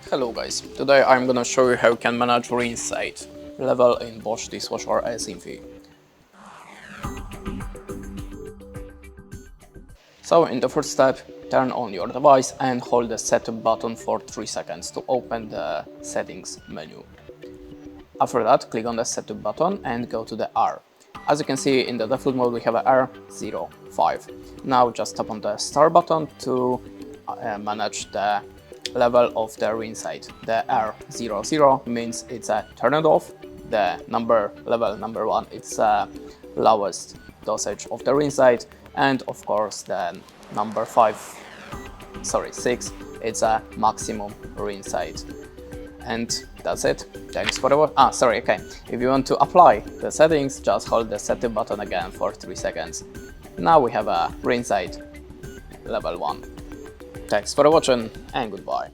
Hello guys, today I'm gonna show you how you can manage rinsate level in Bosch Dishwasher SMV. So in the first step, turn on your device and hold the setup button for 3 seconds to open the settings menu. After that, click on the setup button and go to the R. As you can see, in the default mode we have a R05. Now just tap on the start button to manage the level of the rinsate. The R00 means it's a turn it off. The level number 1, it's lowest dosage of the rinsate, and of course the number 6, it's a maximum rinsate. And that's it. Thanks for the watch. Okay. If you want to apply the settings, just hold the setup button again for 3 seconds. Now we have a rinsate level 1. Thanks for watching and goodbye.